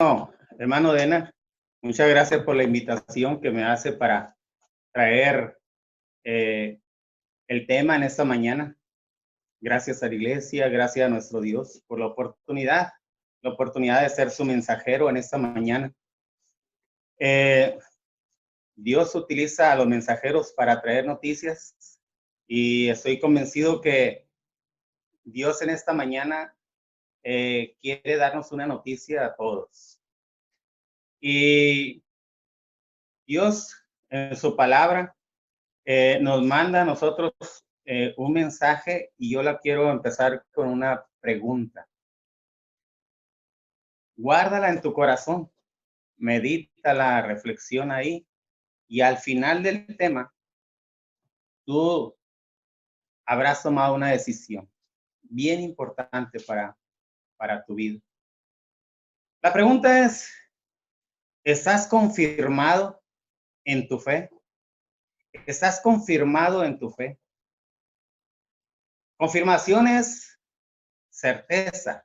Hermano Dena, muchas gracias por la invitación que me hace para traer el tema en esta mañana. Gracias a la iglesia, gracias a nuestro Dios por la oportunidad de ser su mensajero en esta mañana. Dios utiliza a los mensajeros para traer noticias y estoy convencido que Dios en esta mañana quiere darnos una noticia a todos. Y Dios en su palabra nos manda a nosotros un mensaje y yo la quiero empezar con una pregunta. Guárdala en tu corazón, medítala, reflexiona ahí y al final del tema tú habrás tomado una decisión bien importante para tu vida. La pregunta es, ¿estás confirmado en tu fe? ¿Estás confirmado en tu fe? Confirmación es certeza.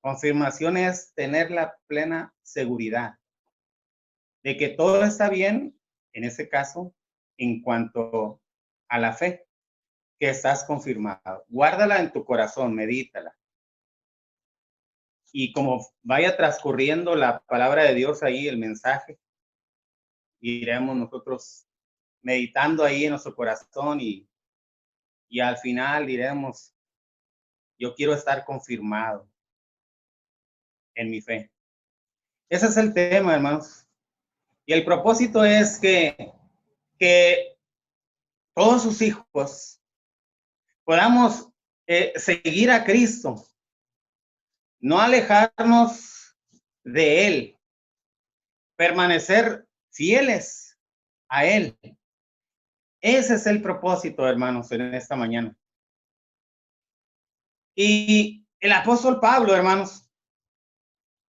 Confirmación es tener la plena seguridad de que todo está bien, en ese caso, en cuanto a la fe, que estás confirmado. Guárdala en tu corazón, medítala. Y como vaya transcurriendo la palabra de Dios ahí, el mensaje, iremos nosotros meditando ahí en nuestro corazón y al final diremos, yo quiero estar confirmado en mi fe. Ese es el tema, hermanos. Y el propósito es que todos sus hijos podamos seguir a Cristo, no alejarnos de Él, permanecer fieles a Él. Ese es el propósito, hermanos, en esta mañana. Y el apóstol Pablo, hermanos,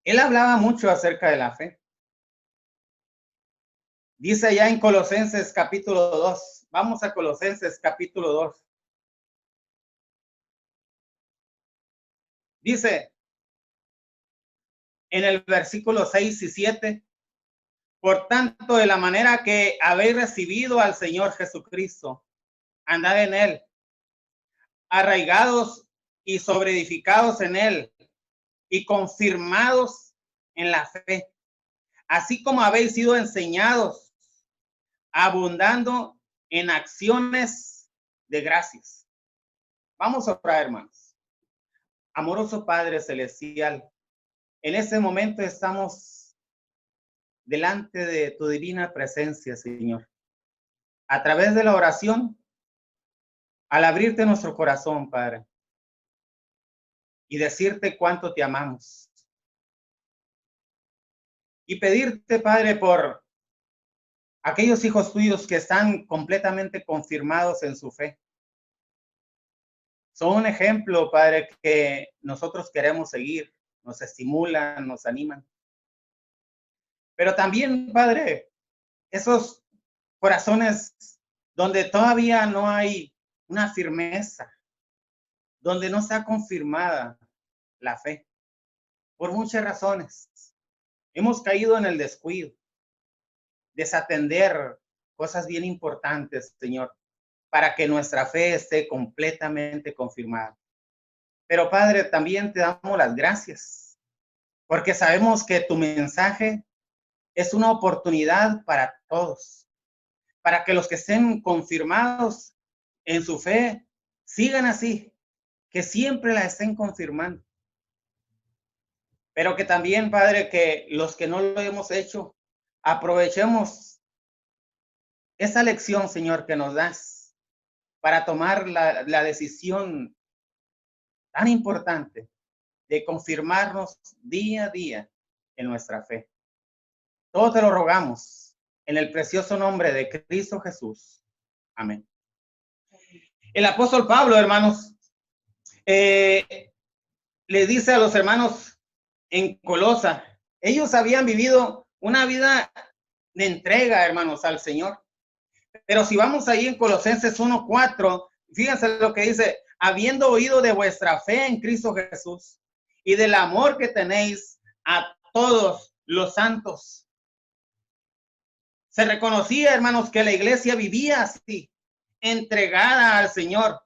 él hablaba mucho acerca de la fe. Dice allá en Colosenses capítulo 2. Vamos a Colosenses capítulo 2. Dice en el versículo 6 y 7, por tanto, de la manera que habéis recibido al Señor Jesucristo, andad en Él, arraigados y sobreedificados en Él, y confirmados en la fe, así como habéis sido enseñados, abundando en acciones de gracias. Vamos a orar, hermanos. Amoroso Padre Celestial, en este momento estamos delante de tu divina presencia, Señor. A través de la oración, al abrirte nuestro corazón, Padre, y decirte cuánto te amamos. Y pedirte, Padre, por aquellos hijos tuyos que están completamente confirmados en su fe. Son un ejemplo, Padre, que nosotros queremos seguir, nos estimulan, nos animan. Pero también, Padre, esos corazones donde todavía no hay una firmeza, donde no está confirmada la fe, por muchas razones. Hemos caído en el descuido, desatender cosas bien importantes, Señor, para que nuestra fe esté completamente confirmada. Pero, Padre, también te damos las gracias, porque sabemos que tu mensaje es una oportunidad para todos, para que los que estén confirmados en su fe sigan así, que siempre la estén confirmando. Pero que también, Padre, que los que no lo hemos hecho, aprovechemos esa lección, Señor, que nos das para tomar la decisión tan importante de confirmarnos día a día en nuestra fe. Todo te lo rogamos en el precioso nombre de Cristo Jesús. Amén. El apóstol Pablo, hermanos, le dice a los hermanos en Colosa, ellos habían vivido una vida de entrega, hermanos, al Señor. Pero si vamos ahí en Colosenses 1:4, fíjense lo que dice, habiendo oído de vuestra fe en Cristo Jesús y del amor que tenéis a todos los santos. Se reconocía, hermanos, que la iglesia vivía así, entregada al Señor.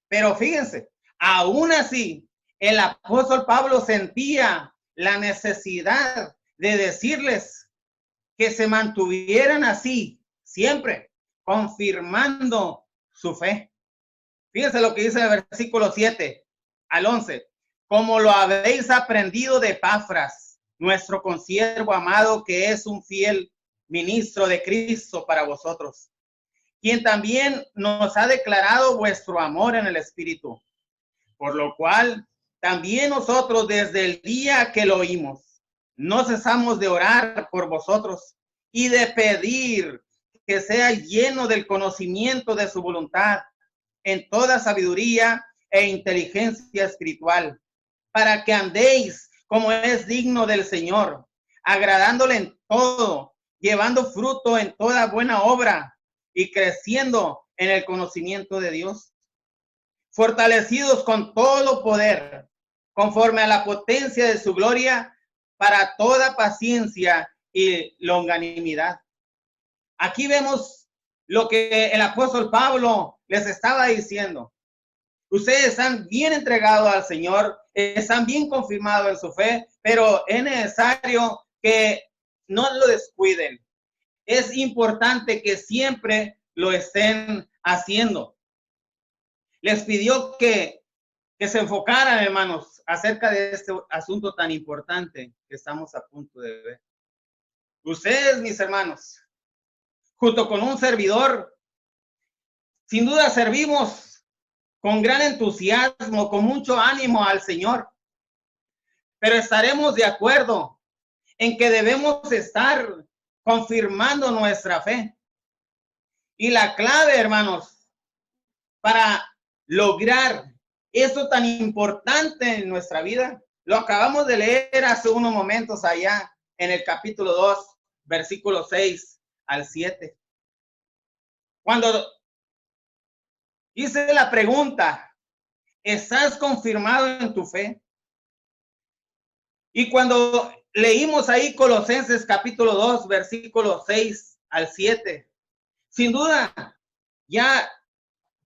Pero fíjense, aún así, el apóstol Pablo sentía la necesidad de decirles que se mantuvieran así, siempre, confirmando su fe. Fíjense lo que dice el versículo 7 al 11. Como lo habéis aprendido de Epafras, nuestro consiervo amado, que es un fiel ministro de Cristo para vosotros, quien también nos ha declarado vuestro amor en el Espíritu, por lo cual también nosotros desde el día que lo oímos, no cesamos de orar por vosotros y de pedir que sea lleno del conocimiento de su voluntad en toda sabiduría e inteligencia espiritual, para que andéis como es digno del Señor, agradándole en todo, llevando fruto en toda buena obra y creciendo en el conocimiento de Dios, fortalecidos con todo poder, conforme a la potencia de su gloria, para toda paciencia y longanimidad. Aquí vemos lo que el apóstol Pablo les estaba diciendo. Ustedes están bien entregados al Señor, están bien confirmados en su fe, pero es necesario que no lo descuiden. Es importante que siempre lo estén haciendo. Les pidió que se enfocaran, hermanos, acerca de este asunto tan importante que estamos a punto de ver. Ustedes, mis hermanos, junto con un servidor, sin duda servimos con gran entusiasmo, con mucho ánimo al Señor, pero estaremos de acuerdo en que debemos estar confirmando nuestra fe. Y la clave, hermanos, para lograr esto tan importante en nuestra vida, lo acabamos de leer hace unos momentos allá en el capítulo 2, versículos 6 al 7. Cuando hice la pregunta, ¿estás confirmado en tu fe? Y cuando leímos ahí Colosenses capítulo 2, versículos 6 al 7, sin duda ya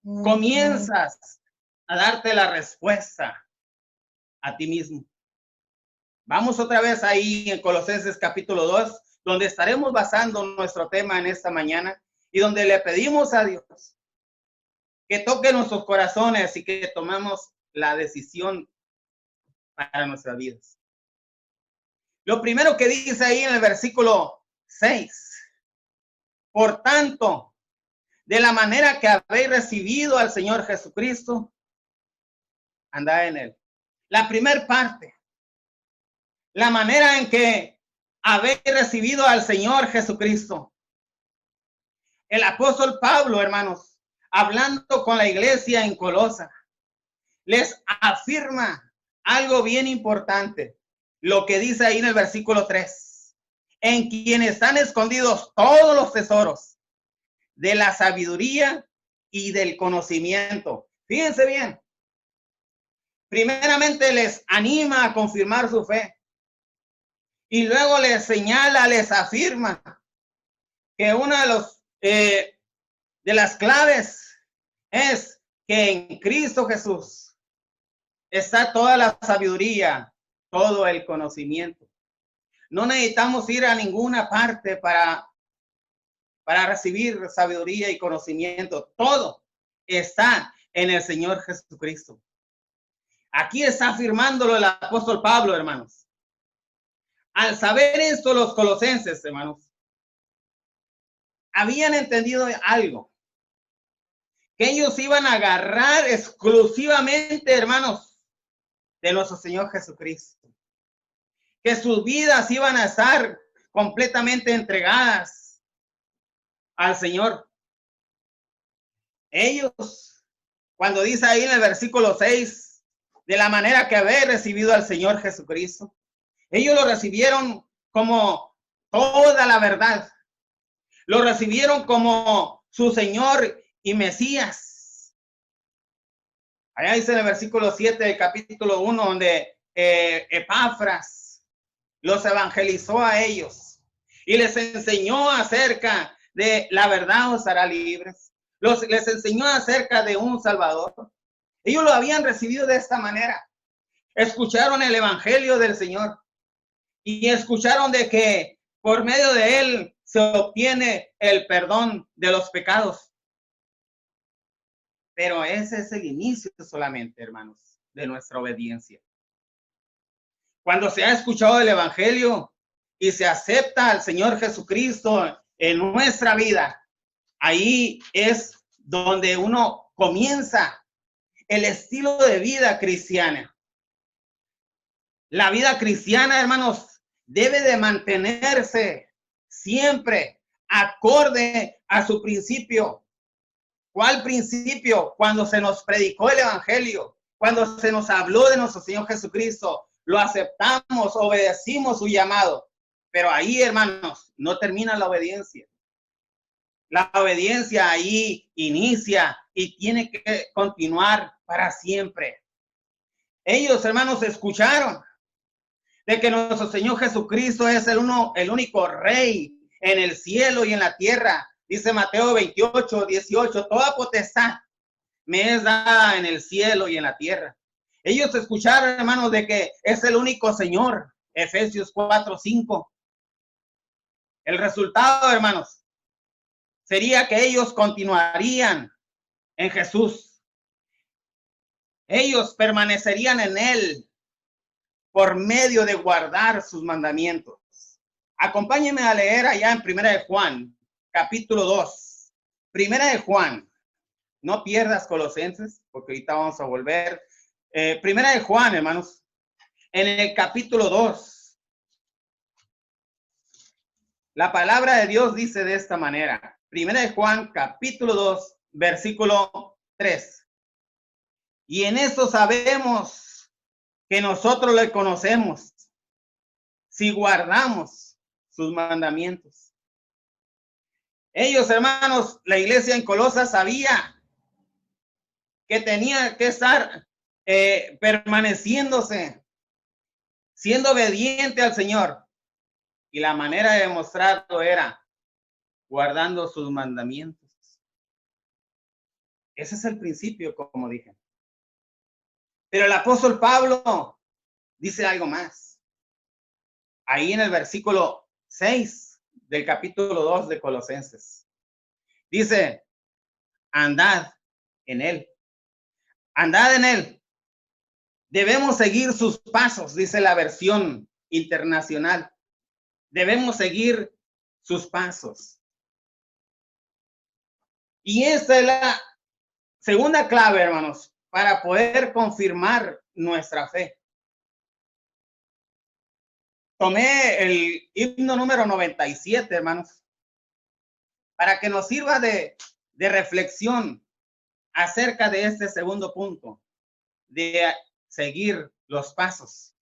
comienzas a darte la respuesta a ti mismo. Vamos otra vez ahí en Colosenses capítulo 2, donde estaremos basando nuestro tema en esta mañana y donde le pedimos a Dios que toque nuestros corazones y que tomemos la decisión para nuestras vidas. Lo primero que dice ahí en el versículo 6, por tanto, de la manera que habéis recibido al Señor Jesucristo, andad en él. La primera parte, la manera en que habéis recibido al Señor Jesucristo. El apóstol Pablo, hermanos, hablando con la iglesia en Colosa, les afirma algo bien importante, lo que dice ahí en el versículo 3, en quien están escondidos todos los tesoros de la sabiduría y del conocimiento. Fíjense bien, primeramente les anima a confirmar su fe y luego les señala, les afirma que una de las claves es que en Cristo Jesús está toda la sabiduría, todo el conocimiento. No necesitamos ir a ninguna parte para recibir sabiduría y conocimiento. Todo está en el Señor Jesucristo. Aquí está afirmándolo el apóstol Pablo, hermanos. Al saber esto, los colosenses, hermanos, habían entendido algo, que ellos iban a agarrar exclusivamente, hermanos, de nuestro Señor Jesucristo, que sus vidas iban a estar completamente entregadas al Señor. Ellos, cuando dice ahí en el versículo 6, de la manera que habéis recibido al Señor Jesucristo, ellos lo recibieron como toda la verdad, lo recibieron como su Señor y Mesías. Allá dice en el versículo 7 del capítulo 1, donde Epafras los evangelizó a ellos y les enseñó acerca de la verdad os hará libres. Les enseñó acerca de un Salvador. Ellos lo habían recibido de esta manera. Escucharon el evangelio del Señor y escucharon de que por medio de él se obtiene el perdón de los pecados. Pero ese es el inicio solamente, hermanos, de nuestra obediencia. Cuando se ha escuchado el evangelio y se acepta al Señor Jesucristo en nuestra vida, ahí es donde uno comienza el estilo de vida cristiana. La vida cristiana, hermanos, debe de mantenerse siempre acorde a su principio. ¿Cuál principio? Cuando se nos predicó el evangelio, cuando se nos habló de nuestro Señor Jesucristo, lo aceptamos, obedecimos su llamado. Pero ahí, hermanos, no termina la obediencia. La obediencia ahí inicia y tiene que continuar para siempre. Ellos, hermanos, escucharon de que nuestro Señor Jesucristo es el único Rey en el cielo y en la tierra. Dice Mateo 28, 18, toda potestad me es dada en el cielo y en la tierra. Ellos escucharon, hermanos, de que es el único Señor. Efesios 4, 5. El resultado, hermanos, sería que ellos continuarían en Jesús. Ellos permanecerían en Él por medio de guardar sus mandamientos. Acompáñenme a leer allá en Primera de Juan, capítulo 2. Primera de Juan. No pierdas Colosenses, porque ahorita vamos a volver. Primera de Juan, hermanos, en el capítulo 2. La palabra de Dios dice de esta manera. Primera de Juan, capítulo 2, versículo 3. Y en esto sabemos que nosotros le conocemos, si guardamos sus mandamientos. Ellos, hermanos, la iglesia en Colosas sabía que tenía que estar permaneciéndose, siendo obediente al Señor. Y la manera de demostrarlo era guardando sus mandamientos. Ese es el principio, como dije. Pero el apóstol Pablo dice algo más. Ahí en el versículo 6 del capítulo 2 de Colosenses. Dice, andad en él. Andad en él. Debemos seguir sus pasos, dice la versión internacional. Debemos seguir sus pasos. Y esta es la segunda clave, hermanos, para poder confirmar nuestra fe. Tomé el himno número 97, hermanos, para que nos sirva de reflexión acerca de este segundo punto, de seguir los pasos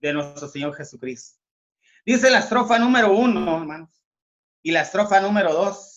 de nuestro Señor Jesucristo. Dice la estrofa número 1, hermanos, y la estrofa número 2.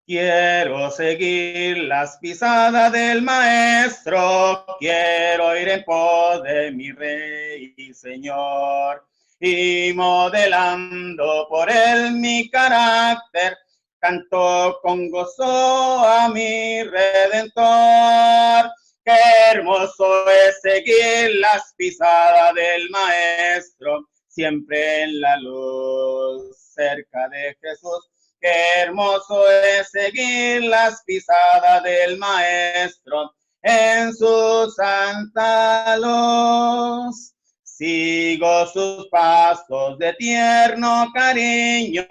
Quiero seguir las pisadas del Maestro, quiero ir en pos de mi Rey y Señor, y modelando por él mi carácter, canto con gozo a mi Redentor. Qué hermoso es seguir las pisadas del Maestro, siempre en la luz, cerca de Jesús. Qué hermoso es seguir las pisadas del Maestro en su santa luz. Sigo sus pasos de tierno cariño,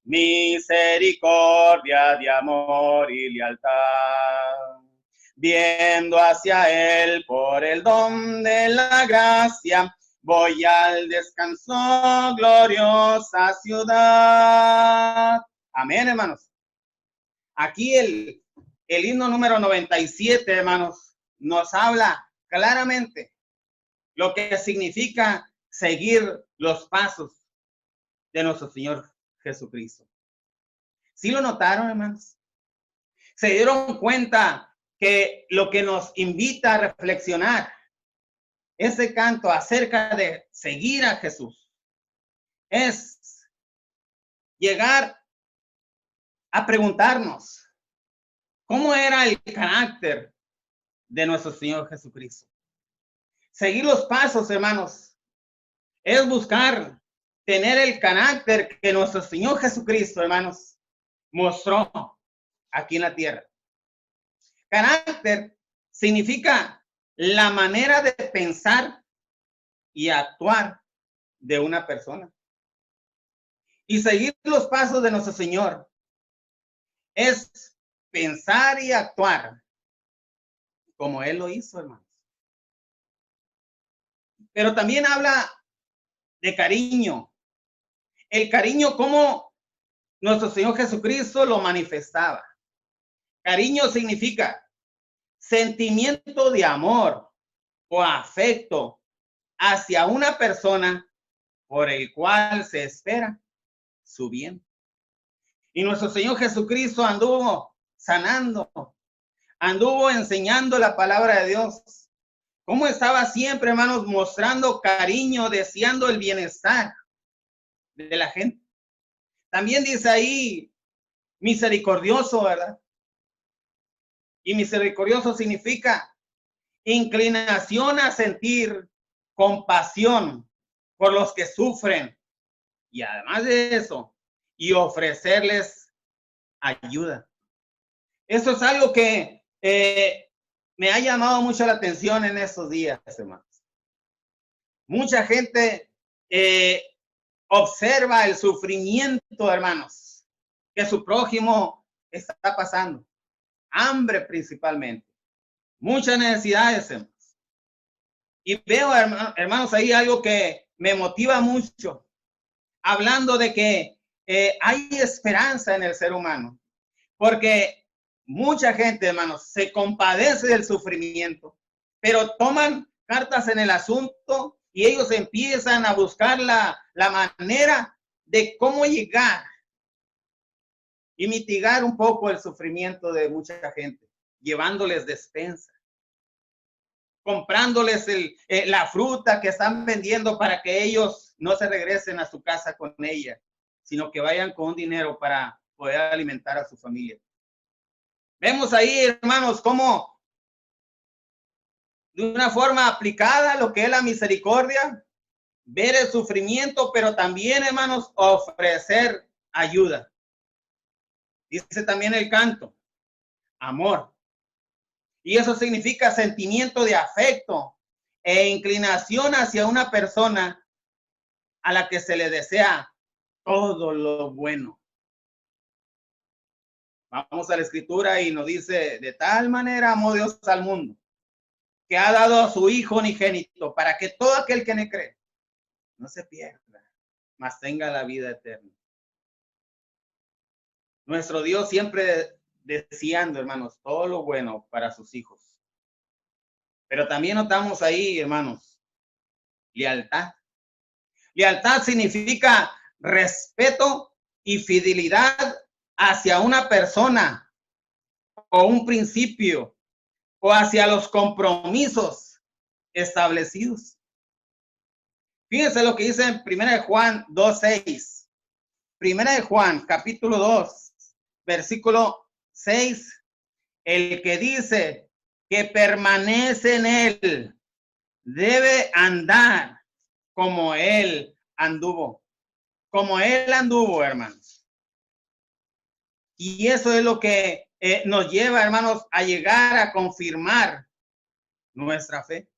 misericordia de amor y lealtad. Viendo hacia él por el don de la gracia, voy al descanso, gloriosa ciudad. Amén, hermanos. Aquí el himno número 97, hermanos, nos habla claramente lo que significa seguir los pasos de nuestro Señor Jesucristo. ¿Sí lo notaron, hermanos? ¿Se dieron cuenta que lo que nos invita a reflexionar ese canto acerca de seguir a Jesús es llegar a preguntarnos cómo era el carácter de nuestro Señor Jesucristo. Seguir los pasos, hermanos, es buscar tener el carácter que nuestro Señor Jesucristo, hermanos, mostró aquí en la tierra. Carácter significa la manera de pensar y actuar de una persona. Y seguir los pasos de nuestro Señor es pensar y actuar como Él lo hizo, hermanos. Pero también habla de cariño. El cariño como nuestro Señor Jesucristo lo manifestaba. Cariño significa sentimiento de amor o afecto hacia una persona por el cual se espera su bien. Y nuestro Señor Jesucristo anduvo sanando, anduvo enseñando la palabra de Dios. Cómo estaba siempre, hermanos, mostrando cariño, deseando el bienestar de la gente. También dice ahí misericordioso, ¿verdad? Y misericordioso significa inclinación a sentir compasión por los que sufren. Y además de eso, y ofrecerles ayuda. Eso es algo que me ha llamado mucho la atención en estos días, hermanos. Mucha gente observa el sufrimiento, hermanos, que su prójimo está pasando. Hambre principalmente. Muchas necesidades, hermanos. Y veo, hermanos, ahí algo que me motiva mucho, hablando de que hay esperanza en el ser humano, porque mucha gente, hermanos, se compadece del sufrimiento, pero toman cartas en el asunto y ellos empiezan a buscar la manera de cómo llegar y mitigar un poco el sufrimiento de mucha gente, llevándoles despensa, comprándoles la fruta que están vendiendo para que ellos no se regresen a su casa con ella, sino que vayan con dinero para poder alimentar a su familia. Vemos ahí, hermanos, cómo de una forma aplicada lo que es la misericordia, ver el sufrimiento, pero también, hermanos, ofrecer ayuda. Dice también el canto, amor. Y eso significa sentimiento de afecto e inclinación hacia una persona a la que se le desea todo lo bueno. Vamos a la escritura y nos dice, de tal manera amó Dios al mundo, que ha dado a su Hijo unigénito, para que todo aquel que le cree no se pierda, mas tenga la vida eterna. Nuestro Dios siempre deseando, hermanos, todo lo bueno para sus hijos. Pero también notamos ahí, hermanos, lealtad. Lealtad significa respeto y fidelidad hacia una persona o un principio o hacia los compromisos establecidos. Fíjense lo que dice en 1 Juan 2:6. 1 Juan, capítulo 2, versículo 6. El que dice que permanece en él debe andar como él anduvo. Como él anduvo, hermanos. Y eso es lo que nos lleva, hermanos, a llegar a confirmar nuestra fe.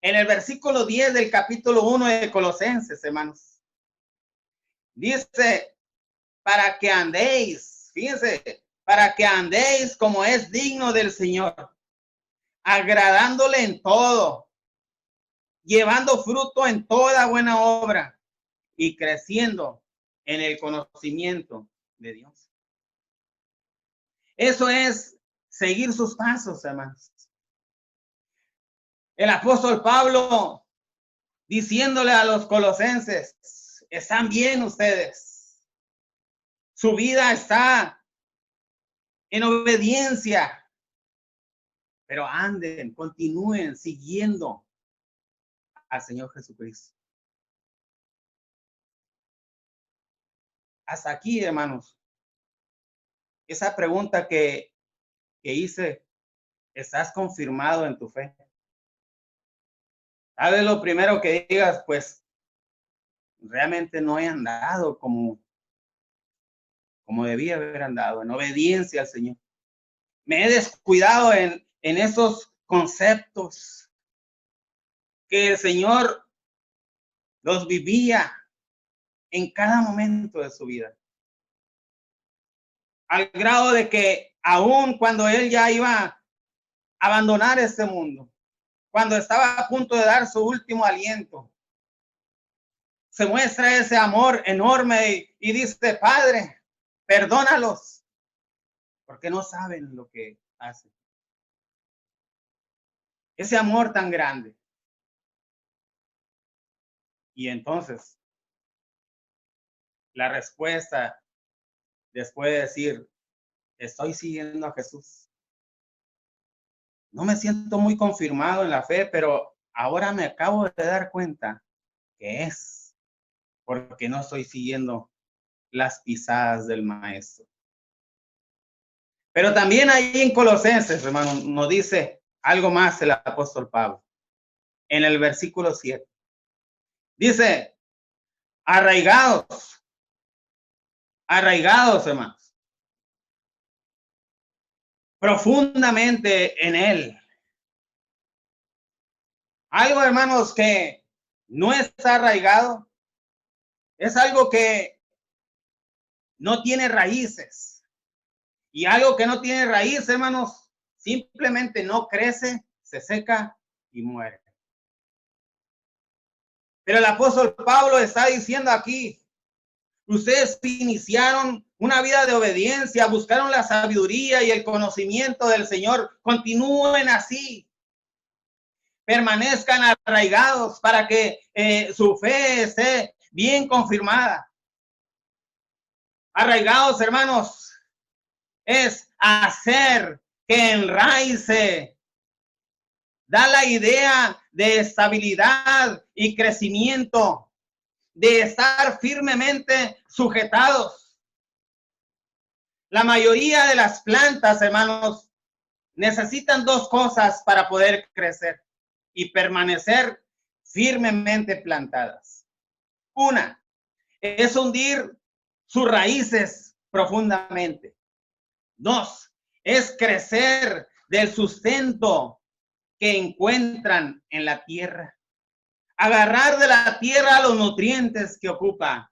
En el versículo 10 del capítulo 1 de Colosenses, hermanos, dice, para que andéis, fíjense, para que andéis como es digno del Señor, agradándole en todo, llevando fruto en toda buena obra y creciendo en el conocimiento de Dios. Eso es seguir sus pasos, hermanos. El apóstol Pablo diciéndole a los colosenses, están bien ustedes. Su vida está en obediencia, pero anden, continúen siguiendo al Señor Jesucristo. Hasta aquí, hermanos. Esa pregunta que hice, ¿estás confirmado en tu fe? Tal vez lo primero que digas, pues, realmente no he andado como debía haber andado, en obediencia al Señor. Me he descuidado en esos conceptos que el Señor los vivía en cada momento de su vida. Al grado de que aún cuando Él ya iba a abandonar este mundo, cuando estaba a punto de dar su último aliento, se muestra ese amor enorme y dice, Padre, perdónalos, porque no saben lo que hacen. Ese amor tan grande. Y entonces, la respuesta, después de decir, estoy siguiendo a Jesús. No me siento muy confirmado en la fe, pero ahora me acabo de dar cuenta que es porque no estoy siguiendo las pisadas del Maestro. Pero también ahí en Colosenses, hermano, nos dice algo más el apóstol Pablo. En el versículo 7. Dice, arraigados, hermanos, profundamente en Él. Algo, hermanos, que no está arraigado, es algo que no tiene raíces. Y algo que no tiene raíces, hermanos, simplemente no crece, se seca y muere. Pero el apóstol Pablo está diciendo aquí, ustedes iniciaron una vida de obediencia, buscaron la sabiduría y el conocimiento del Señor, continúen así. Permanezcan arraigados para que su fe esté bien confirmada. Arraigados, hermanos, es hacer que enraice. Da la idea de estabilidad y crecimiento, de estar firmemente sujetados. La mayoría de las plantas, hermanos, necesitan dos cosas para poder crecer y permanecer firmemente plantadas. Una es hundir sus raíces profundamente. Dos, es crecer del sustento que encuentran en la tierra. Agarrar de la tierra los nutrientes que ocupa.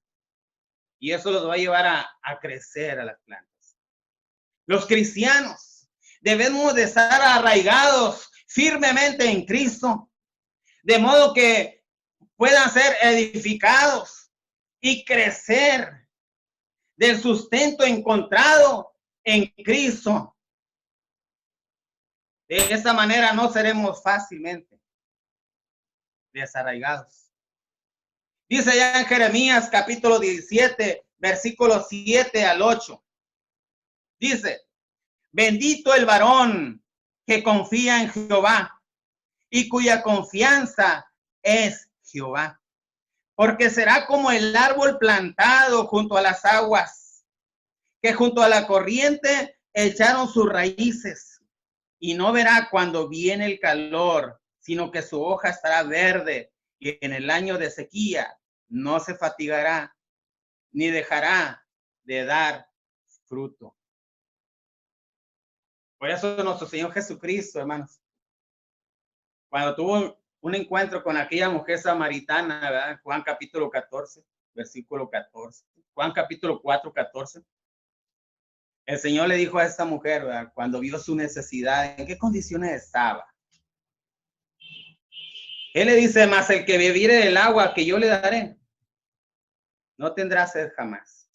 Y eso los va a llevar a crecer a las plantas. Los cristianos debemos de estar arraigados firmemente en Cristo, de modo que puedan ser edificados y crecer del sustento encontrado en Cristo. De esta manera no seremos fácilmente desarraigados. Dice ya en Jeremías capítulo 17, versículos 7 al 8. Dice, bendito el varón que confía en Jehová y cuya confianza es Jehová, porque será como el árbol plantado junto a las aguas, que junto a la corriente echaron sus raíces, y no verá cuando viene el calor, sino que su hoja estará verde, y en el año de sequía no se fatigará, ni dejará de dar fruto. Por eso nuestro Señor Jesucristo, hermanos, cuando tuvo un encuentro con aquella mujer samaritana, ¿verdad? Juan capítulo 14, versículo 14. Juan capítulo 4, 14. El Señor le dijo a esta mujer, ¿verdad? Cuando vio su necesidad, ¿en qué condiciones estaba? Él le dice, mas el que bebiere del agua que yo le daré, no tendrá sed jamás,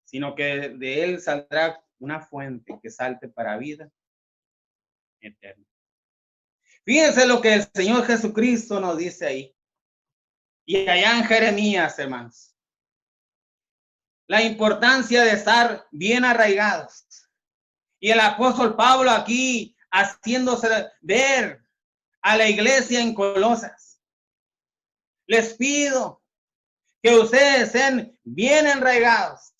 sino que de él saldrá una fuente que salte para vida eterna. Fíjense lo que el Señor Jesucristo nos dice ahí. Y allá en Jeremías, hermanos. La importancia de estar bien arraigados. Y el apóstol Pablo aquí haciéndose ver a la iglesia en Colosas. Les pido que ustedes sean bien enraigados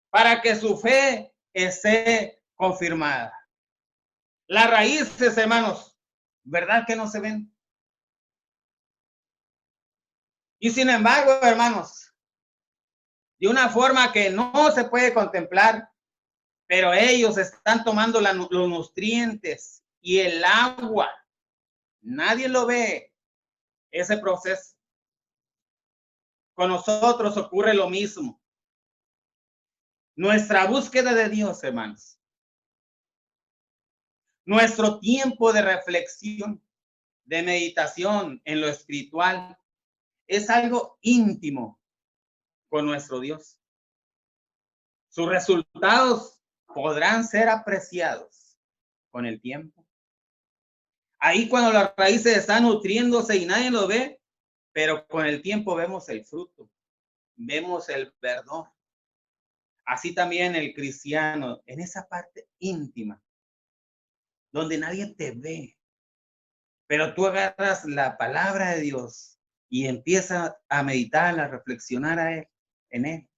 para que su fe esté confirmada. Las raíces, hermanos, ¿verdad que no se ven? Y sin embargo, hermanos, de una forma que no se puede contemplar, pero ellos están tomando los nutrientes y el agua. Nadie lo ve, ese proceso. Con nosotros ocurre lo mismo. Nuestra búsqueda de Dios, hermanos. Nuestro tiempo de reflexión, de meditación en lo espiritual, es algo íntimo con nuestro Dios. Sus resultados podrán ser apreciados con el tiempo. Ahí cuando las raíces están nutriéndose y nadie lo ve, pero con el tiempo vemos el fruto, vemos el verdor. Así también el cristiano, en esa parte íntima, donde nadie te ve, pero tú agarras la palabra de Dios y empiezas a meditar, a reflexionar en él.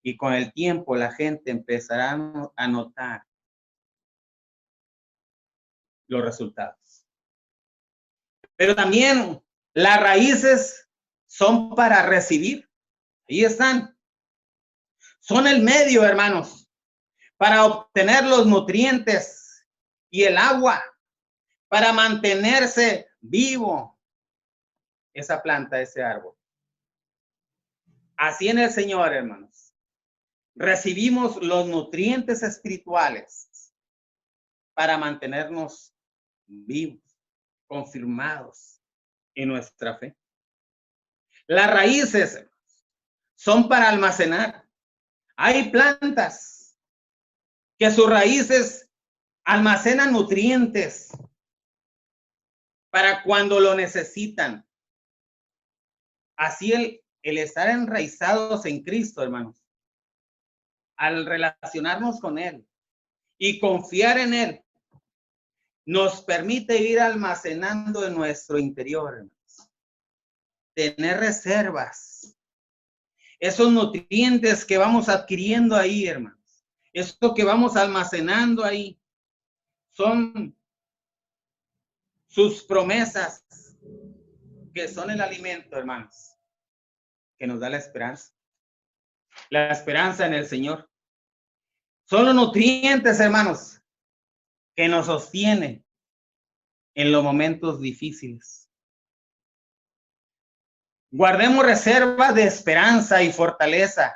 Y con el tiempo la gente empezará a notar los resultados. Pero también las raíces son para recibir. Ahí están. Son el medio, hermanos, para obtener los nutrientes y el agua, para mantenerse vivo esa planta, ese árbol. Así en el Señor, hermanos, recibimos los nutrientes espirituales para mantenernos vivos, confirmados en nuestra fe. Las raíces son para almacenar. Hay plantas que sus raíces almacenan nutrientes para cuando lo necesitan. Así el estar enraizados en Cristo, hermanos, al relacionarnos con Él y confiar en Él, nos permite ir almacenando en nuestro interior, hermanos. Tener reservas. Esos nutrientes que vamos adquiriendo ahí, hermanos. Esto que vamos almacenando ahí son sus promesas, que son el alimento, hermanos, que nos da la esperanza. La esperanza en el Señor. Son los nutrientes, hermanos, que nos sostienen en los momentos difíciles. Guardemos reservas de esperanza y fortaleza.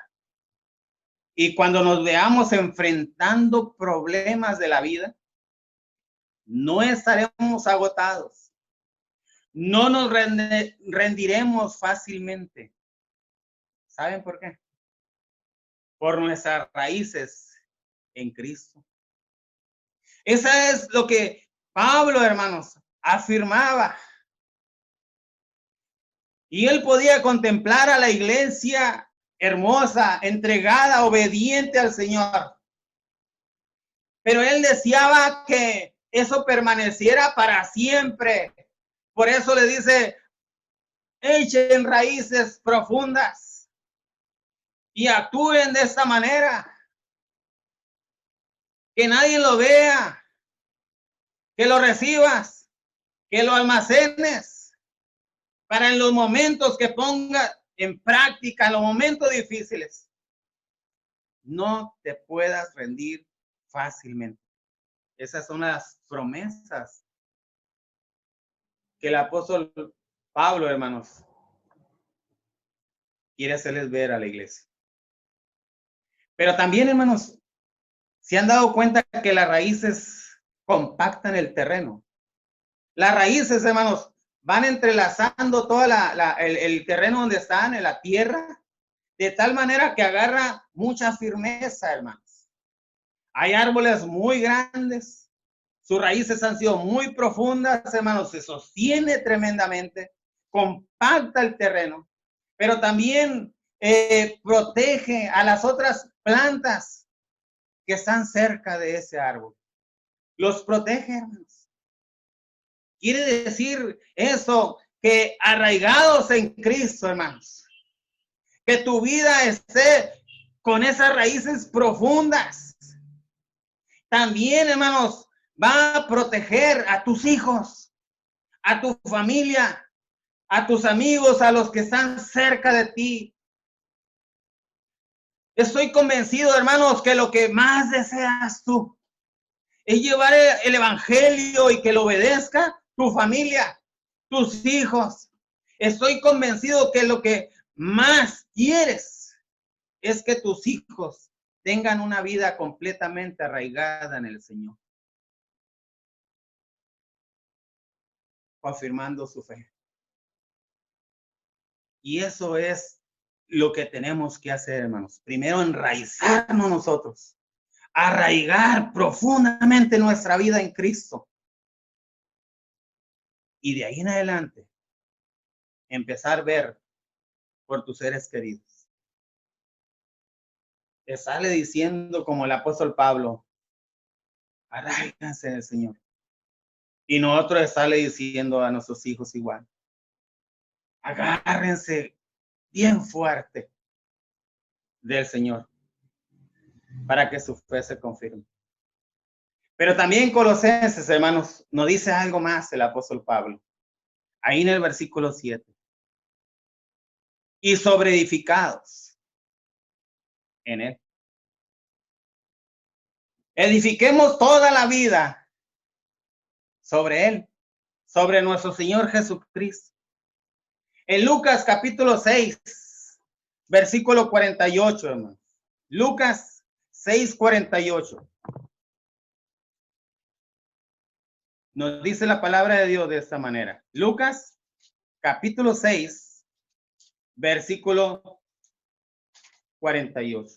Y cuando nos veamos enfrentando problemas de la vida, no estaremos agotados. No nos rendiremos fácilmente. ¿Saben por qué? Por nuestras raíces en Cristo. Esa es lo que Pablo, hermanos, afirmaba. Y él podía contemplar a la iglesia hermosa, entregada, obediente al Señor. Pero él deseaba que eso permaneciera para siempre. Por eso le dice, echen raíces profundas y actúen de esta manera. Que nadie lo vea, que lo recibas, que lo almacenes, para en los momentos que ponga en práctica, en los momentos difíciles, no te puedas rendir fácilmente. Esas son las promesas que el apóstol Pablo, hermanos, quiere hacerles ver a la iglesia. Pero también, hermanos, se han dado cuenta que las raíces compactan el terreno. Las raíces, hermanos, van entrelazando todo el terreno donde están, en la tierra, de tal manera que agarra mucha firmeza, hermanos. Hay árboles muy grandes, sus raíces han sido muy profundas, hermanos, se sostiene tremendamente, compacta el terreno, pero también protege a las otras plantas que están cerca de ese árbol. Los protege, hermanos. Quiere decir eso, que arraigados en Cristo, hermanos, que tu vida esté con esas raíces profundas. También, hermanos, va a proteger a tus hijos, a tu familia, a tus amigos, a los que están cerca de ti. Estoy convencido, hermanos, que lo que más deseas tú es llevar el evangelio y que lo obedezca tu familia, tus hijos. Estoy convencido que lo que más quieres es que tus hijos tengan una vida completamente arraigada en el Señor, confirmando su fe. Y eso es lo que tenemos que hacer, hermanos. Primero, enraizarnos nosotros, arraigar profundamente nuestra vida en Cristo. Y de ahí en adelante, empezar a ver por tus seres queridos. Te sale diciendo como el apóstol Pablo, arráiganse del Señor. Y nosotros sale diciendo a nuestros hijos igual, agárrense bien fuerte del Señor para que su fe se confirme. Pero también Colosenses, hermanos, nos dice algo más el apóstol Pablo. Ahí en el versículo 7. Y sobreedificados en él. Edifiquemos toda la vida sobre él, sobre nuestro Señor Jesucristo. En Lucas capítulo 6, versículo 48, hermanos. Lucas 6:48. Nos dice la palabra de Dios de esta manera. Lucas capítulo 6, versículo 48.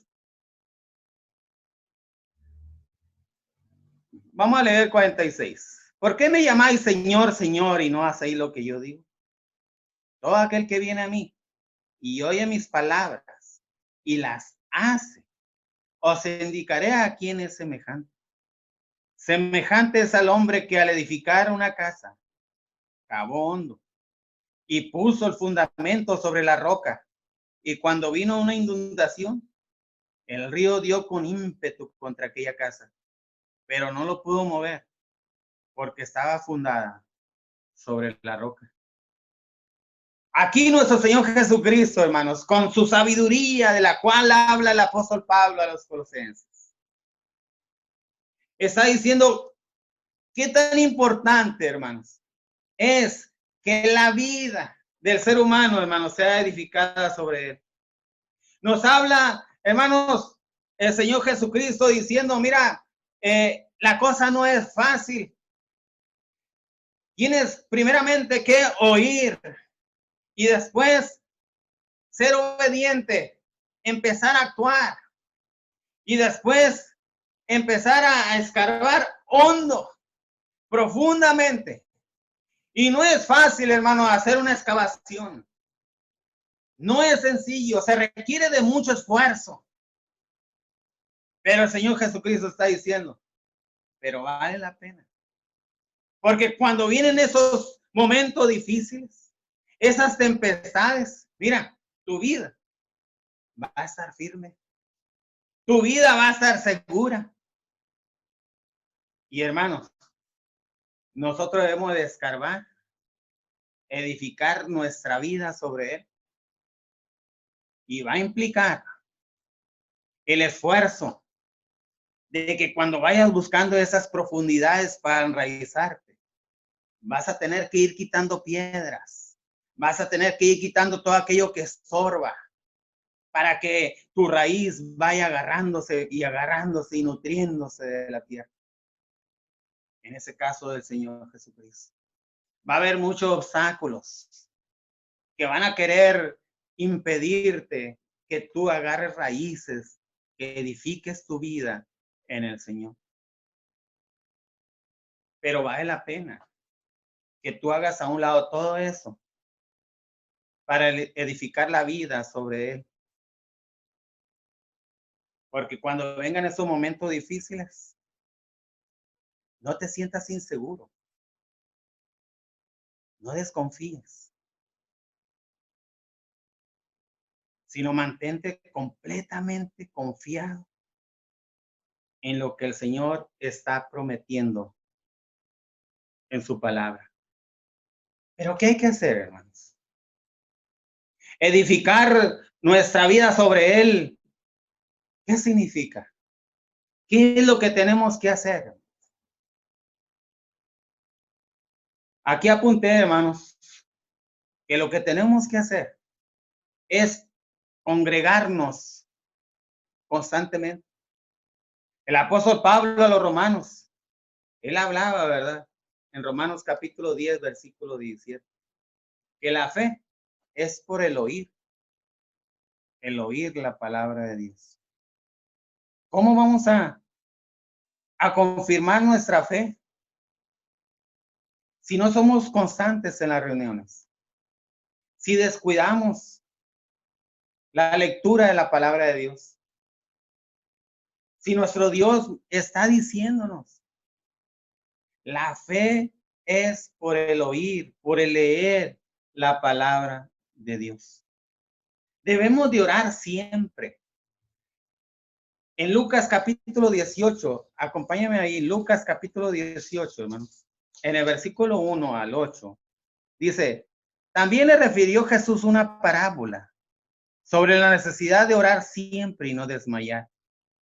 Vamos a leer 46. ¿Por qué me llamáis Señor, Señor, y no hacéis lo que yo digo? Todo aquel que viene a mí y oye mis palabras y las hace, os indicaré a quién es semejante. Semejante es al hombre que al edificar una casa, cavó hondo y puso el fundamento sobre la roca. Y cuando vino una inundación, el río dio con ímpetu contra aquella casa, pero no lo pudo mover porque estaba fundada sobre la roca. Aquí nuestro Señor Jesucristo, hermanos, con su sabiduría de la cual habla el apóstol Pablo a los colosenses, está diciendo qué tan importante, hermanos, es que la vida del ser humano, hermanos, sea edificada sobre él. Nos habla, hermanos, el Señor Jesucristo diciendo, mira, la cosa no es fácil. Tienes primeramente que oír y después ser obediente, empezar a actuar y después empezar a escarbar hondo, profundamente. Y no es fácil, hermano, hacer una excavación. No es sencillo, se requiere de mucho esfuerzo. Pero el Señor Jesucristo está diciendo, pero vale la pena. Porque cuando vienen esos momentos difíciles, esas tempestades, mira, tu vida va a estar firme. Tu vida va a estar segura. Y hermanos, nosotros debemos de escarbar, edificar nuestra vida sobre él. Y va a implicar el esfuerzo de que cuando vayas buscando esas profundidades para enraizarte, vas a tener que ir quitando piedras, vas a tener que ir quitando todo aquello que estorba para que tu raíz vaya agarrándose y nutriéndose de la tierra. En ese caso del Señor Jesucristo. Va a haber muchos obstáculos que van a querer impedirte que tú agarres raíces, que edifiques tu vida en el Señor. Pero vale la pena que tú hagas a un lado todo eso para edificar la vida sobre él. Porque cuando vengan esos momentos difíciles, no te sientas inseguro. No desconfíes, sino mantente completamente confiado en lo que el Señor está prometiendo en su palabra. Pero ¿qué hay que hacer, hermanos? Edificar nuestra vida sobre Él. ¿Qué significa? ¿Qué es lo que tenemos que hacer? Aquí apunté, hermanos, que lo que tenemos que hacer es congregarnos constantemente. El apóstol Pablo a los romanos, él hablaba, ¿verdad? En Romanos capítulo 10, versículo 17, que la fe es por el oír la palabra de Dios. ¿Cómo vamos a confirmar nuestra fe si no somos constantes en las reuniones? Si descuidamos la lectura de la palabra de Dios. Si nuestro Dios está diciéndonos, la fe es por el oír, por el leer la palabra de Dios. Debemos de orar siempre. En Lucas capítulo 18, acompáñame ahí, Lucas capítulo 18, hermanos. En el versículo 1 al 8, dice, también le refirió Jesús una parábola sobre la necesidad de orar siempre y no desmayar,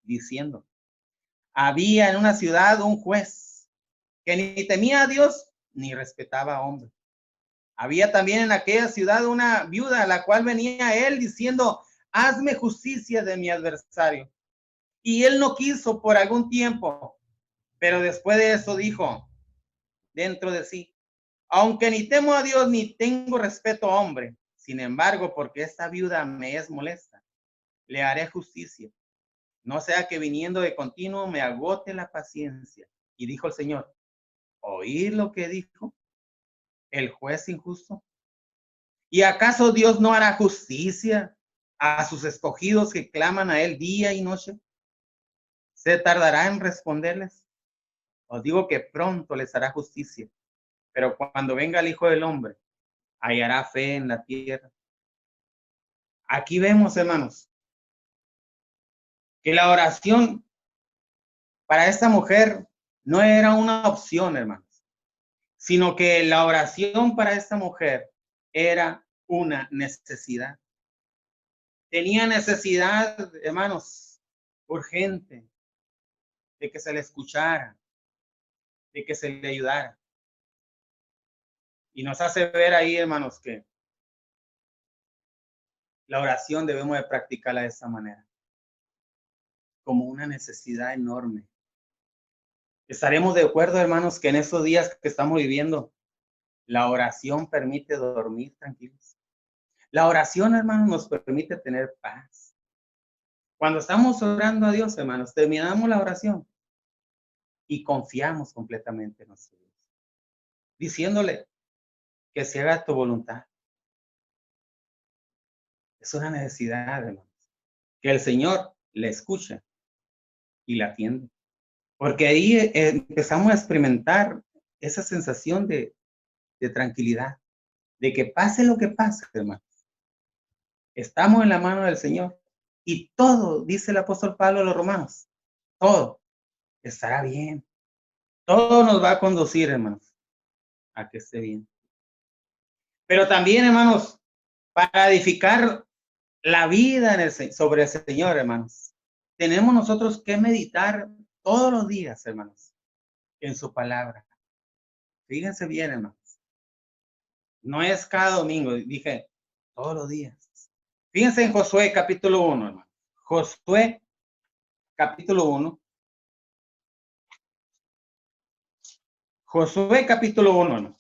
diciendo, había en una ciudad un juez que ni temía a Dios ni respetaba a hombre. Había también en aquella ciudad una viuda a la cual venía a él diciendo, hazme justicia de mi adversario. Y él no quiso por algún tiempo, pero después de eso dijo dentro de sí, aunque ni temo a Dios ni tengo respeto a hombre, sin embargo, porque esta viuda me es molesta, le haré justicia, no sea que viniendo de continuo me agote la paciencia. Y dijo el Señor, ¿oír lo que dijo el juez injusto? ¿Y acaso Dios no hará justicia a sus escogidos que claman a él día y noche? ¿Se tardará en responderles? Os digo que pronto les hará justicia, pero cuando venga el Hijo del Hombre, hallará fe en la tierra. Aquí vemos, hermanos, que la oración para esta mujer no era una opción, hermanos, sino que la oración para esta mujer era una necesidad. Tenía necesidad, hermanos, urgente, de que se le escuchara, de que se le ayudara. Y nos hace ver ahí, hermanos, que la oración debemos de practicarla de esta manera, como una necesidad enorme. Estaremos de acuerdo, hermanos, que en estos días que estamos viviendo, la oración permite dormir tranquilos. La oración, hermanos, nos permite tener paz. Cuando estamos orando a Dios, hermanos, terminamos la oración y confiamos completamente en nuestro Dios, diciéndole que se haga tu voluntad. Es una necesidad, hermanos, que el Señor le escuche y la atiende. Porque ahí empezamos a experimentar esa sensación de tranquilidad, de que pase lo que pase, hermanos. Estamos en la mano del Señor y todo, dice el apóstol Pablo a los romanos, todo estará bien. Todo nos va a conducir, hermanos, a que esté bien. Pero también, hermanos, para edificar la vida sobre el Señor, hermanos, tenemos nosotros que meditar todos los días, hermanos, en su palabra. Fíjense bien, hermanos. No es cada domingo, dije todos los días. Fíjense en Josué capítulo 1, hermano. Josué capítulo 1. Josué capítulo 1, hermano.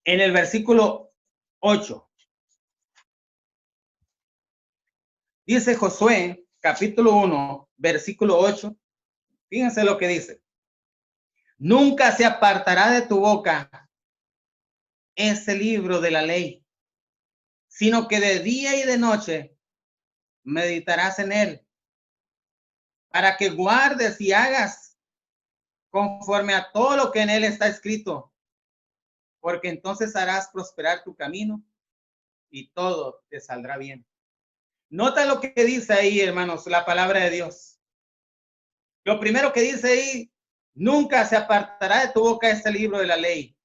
En el versículo 8. Dice Josué capítulo 1, versículo 8. Fíjense lo que dice. Nunca se apartará de tu boca ese libro de la ley, sino que de día y de noche meditarás en él, para que guardes y hagas conforme a todo lo que en él está escrito. porque entonces harás prosperar tu camino y todo te saldrá bien. Nota lo que dice ahí, hermanos, la palabra de Dios. Lo primero que dice ahí, nunca se apartará de tu boca este libro de la ley,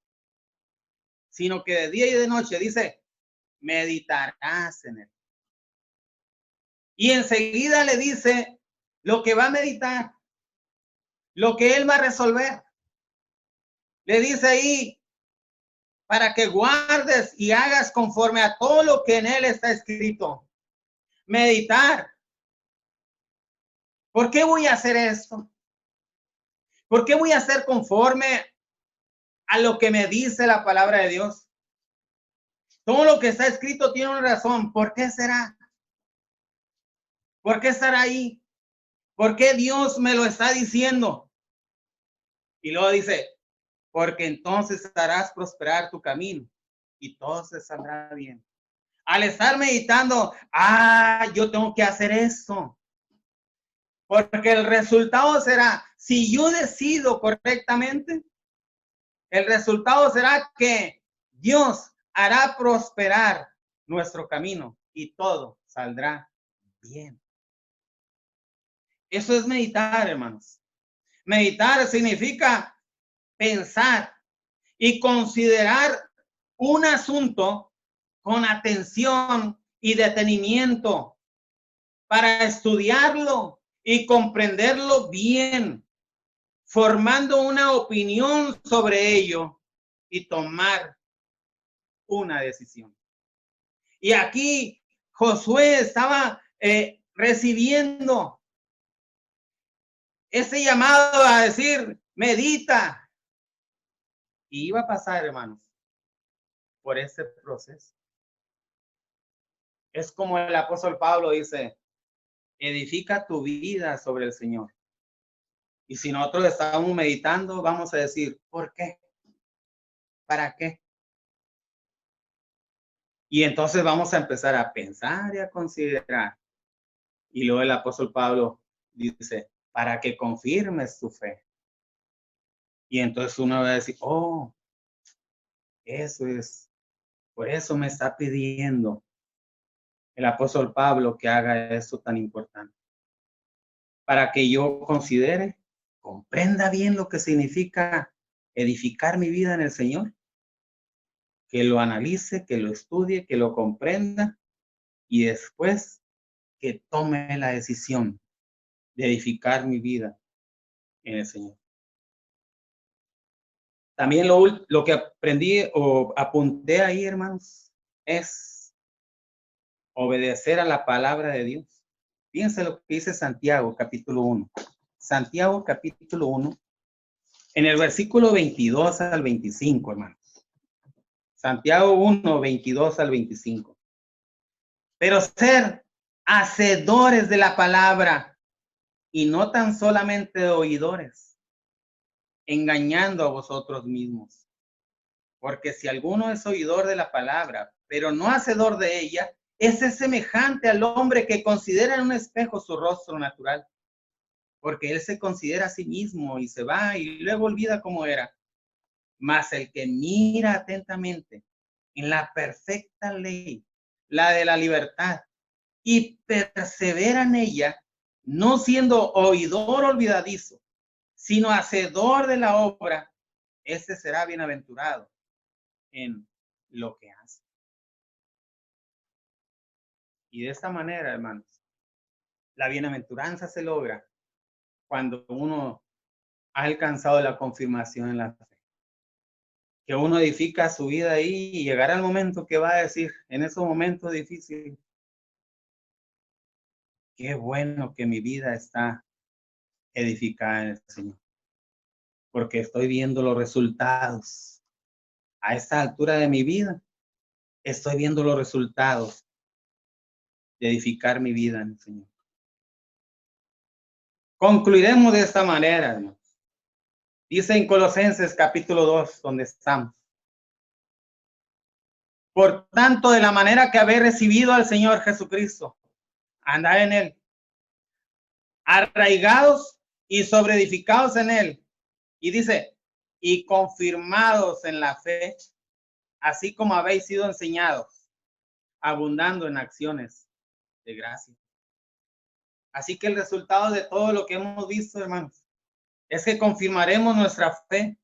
sino que de día y de noche, dice, meditarás en él. Y enseguida le dice lo que va a meditar, lo que él va a resolver. Le dice ahí, para que guardes y hagas conforme a todo lo que en él está escrito. Meditar. ¿Por qué voy a hacer esto? ¿Por qué voy a hacer conforme a lo que me dice la palabra de Dios? Todo lo que está escrito tiene una razón. ¿Por qué será? ¿Por qué estará ahí? ¿Por qué Dios me lo está diciendo? Y luego dice, porque entonces harás prosperar tu camino y todo se saldrá bien. Al estar meditando, yo tengo que hacer esto. Porque el resultado será, si yo decido correctamente, el resultado será que Dios hará prosperar nuestro camino y todo saldrá bien. Eso es meditar, hermanos. Meditar significa pensar y considerar un asunto con atención y detenimiento para estudiarlo y comprenderlo bien, formando una opinión sobre ello y tomar una decisión. Y aquí Josué estaba recibiendo ese llamado a decir, medita. Y iba a pasar, hermanos, por ese proceso. Es como el apóstol Pablo dice, edifica tu vida sobre el Señor. Y si nosotros estamos meditando, vamos a decir, ¿por qué? ¿Para qué? Y entonces vamos a empezar a pensar y a considerar. Y luego el apóstol Pablo dice, para que confirmes tu fe. Y entonces uno va a decir, oh, eso es, por eso me está pidiendo el apóstol Pablo que haga eso tan importante. Para que yo considere, comprenda bien lo que significa edificar mi vida en el Señor, que lo analice, que lo estudie, que lo comprenda y después que tome la decisión de edificar mi vida en el Señor. También lo que aprendí o apunté ahí, hermanos, es obedecer a la palabra de Dios. Fíjense lo que dice Santiago, capítulo 1. Santiago, capítulo 1, en el versículo 22 al 25, hermanos. Santiago 1, 22 al 25. Pero ser hacedores de la palabra y no tan solamente oidores, engañando a vosotros mismos. Porque si alguno es oidor de la palabra, pero no hacedor de ella, ese es semejante al hombre que considera en un espejo su rostro natural. Porque él se considera a sí mismo y se va y luego olvida cómo era. Mas el que mira atentamente en la perfecta ley, la de la libertad, y persevera en ella, no siendo oidor olvidadizo, sino hacedor de la obra, ese será bienaventurado en lo que hace. Y de esta manera, hermanos, la bienaventuranza se logra cuando uno ha alcanzado la confirmación en la fe. Que uno edifica su vida ahí y llegará el momento que va a decir, en esos momentos difíciles, qué bueno que mi vida está edificada en el Señor. Porque estoy viendo los resultados. A esta altura de mi vida, estoy viendo los resultados de edificar mi vida en el Señor. Concluiremos de esta manera, hermanos. Dice en Colosenses capítulo 2, donde estamos. Por tanto, de la manera que habéis recibido al Señor Jesucristo, andad en él, arraigados y sobreedificados en él. Y dice, y confirmados en la fe, así como habéis sido enseñados, abundando en acciones de gracia. Así que el resultado de todo lo que hemos visto, hermanos, es que confirmaremos nuestra fe.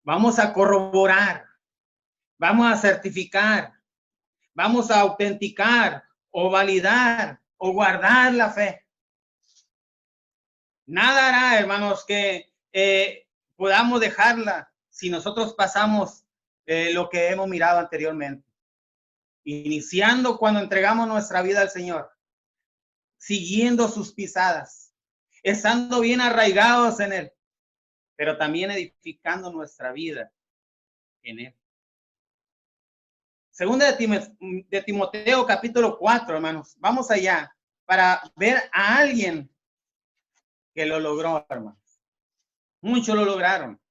Vamos a corroborar, vamos a certificar, vamos a autenticar o validar o guardar la fe. Nada hará, hermanos, que podamos dejarla si nosotros pasamos lo que hemos mirado anteriormente. Iniciando cuando entregamos nuestra vida al Señor, siguiendo sus pisadas, estando bien arraigados en Él, pero también edificando nuestra vida en Él. Segunda de Timoteo, capítulo 4, hermanos. Vamos allá para ver a alguien que lo logró, hermanos. Muchos lo lograron,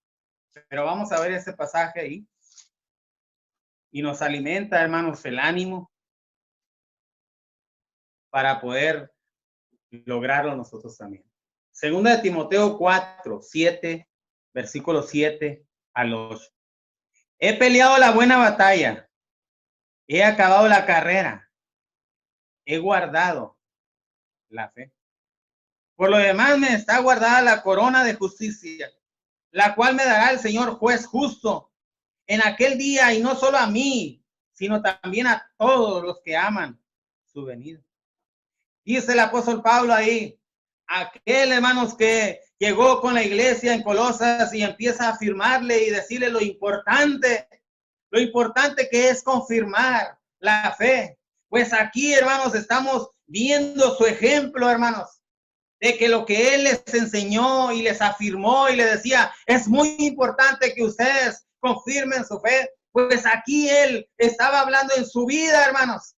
pero vamos a ver ese pasaje ahí. Y nos alimenta, hermanos, el ánimo para poder lograrlo nosotros también. Segunda de Timoteo 4, 7, versículo 7 al 8. He peleado la buena batalla, he acabado la carrera, he guardado la fe. Por lo demás me está guardada la corona de justicia, la cual me dará el Señor juez justo en aquel día, y no solo a mí, sino también a todos los que aman su venida. Dice el apóstol Pablo ahí, aquel, hermanos, que llegó con la iglesia en Colosas y empieza a afirmarle y decirle lo importante que es confirmar la fe. Pues aquí, hermanos, estamos viendo su ejemplo, hermanos, de que lo que él les enseñó y les afirmó y le decía, es muy importante que ustedes confirmen su fe. Pues aquí él estaba hablando en su vida, hermanos,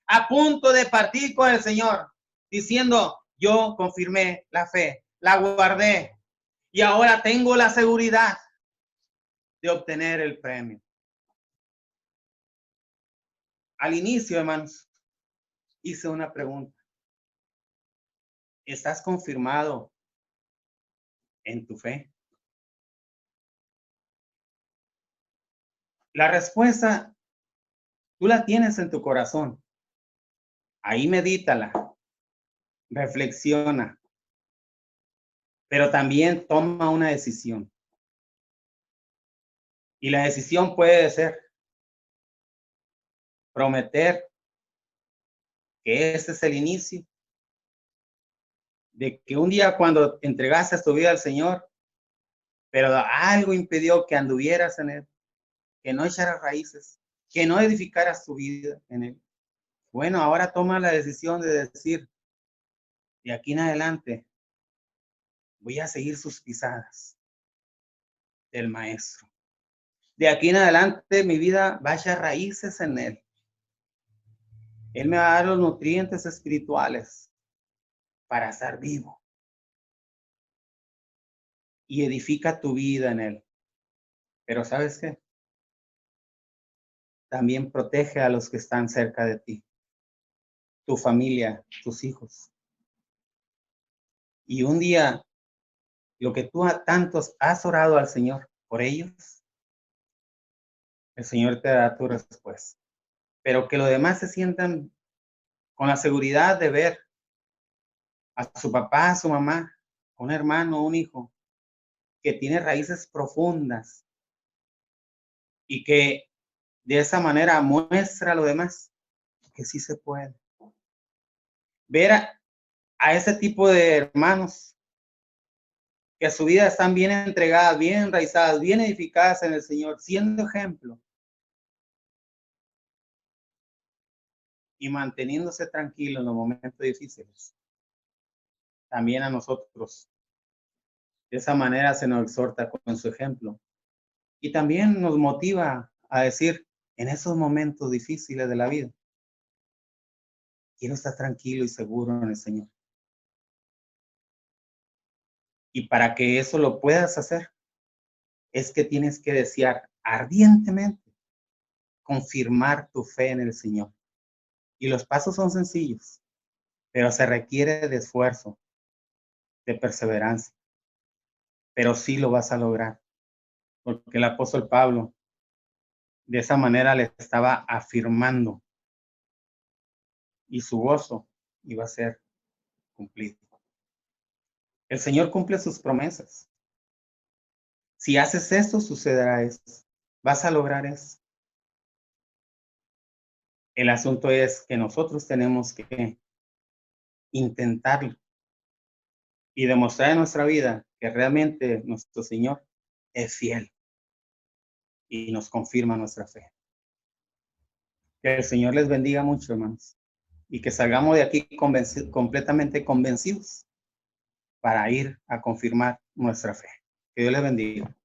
a punto de partir con el Señor, diciendo, yo confirmé la fe, la guardé y ahora tengo la seguridad de obtener el premio. Al inicio, hermanos, hice una pregunta. ¿Estás confirmado en tu fe? La respuesta, tú la tienes en tu corazón. Ahí medítala, reflexiona, pero también toma una decisión. Y la decisión puede ser prometer que ese es el inicio, de que un día cuando entregaste tu vida al Señor, pero algo impidió que anduvieras en Él, que no echaras raíces, que no edificaras tu vida en Él. Bueno, ahora toma la decisión de decir, de aquí en adelante, voy a seguir sus pisadas del Maestro. De aquí en adelante, mi vida va a echar raíces en Él. Él me va a dar los nutrientes espirituales para estar vivo. Y edifica tu vida en Él. Pero ¿sabes qué? También protege a los que están cerca de ti. Tu familia, tus hijos. Y un día, lo que tú a tantos has orado al Señor por ellos, el Señor te dará tu respuesta. Pero que los demás se sientan con la seguridad de ver a su papá, a su mamá, un hermano, un hijo, que tiene raíces profundas y que de esa manera muestra a los demás que sí se puede. Ver a ese tipo de hermanos que su vida están bien entregadas, bien enraizadas, bien edificadas en el Señor, siendo ejemplo y manteniéndose tranquilo en los momentos difíciles. También a nosotros, de esa manera se nos exhorta con su ejemplo y también nos motiva a decir, en esos momentos difíciles de la vida, quiero estar tranquilo y seguro en el Señor. Y para que eso lo puedas hacer, es que tienes que desear ardientemente confirmar tu fe en el Señor. Y los pasos son sencillos, pero se requiere de esfuerzo, de perseverancia. Pero sí lo vas a lograr, porque el apóstol Pablo De esa manera le estaba afirmando y su gozo iba a ser cumplido. El Señor cumple sus promesas. Si haces esto, sucederá esto. Vas a lograr eso. El asunto es que nosotros tenemos que intentarlo y demostrar en nuestra vida que realmente nuestro Señor es fiel y nos confirma nuestra fe. Que el Señor les bendiga mucho, hermanos, y que salgamos de aquí completamente convencidos para ir a confirmar nuestra fe. Que Dios les bendiga.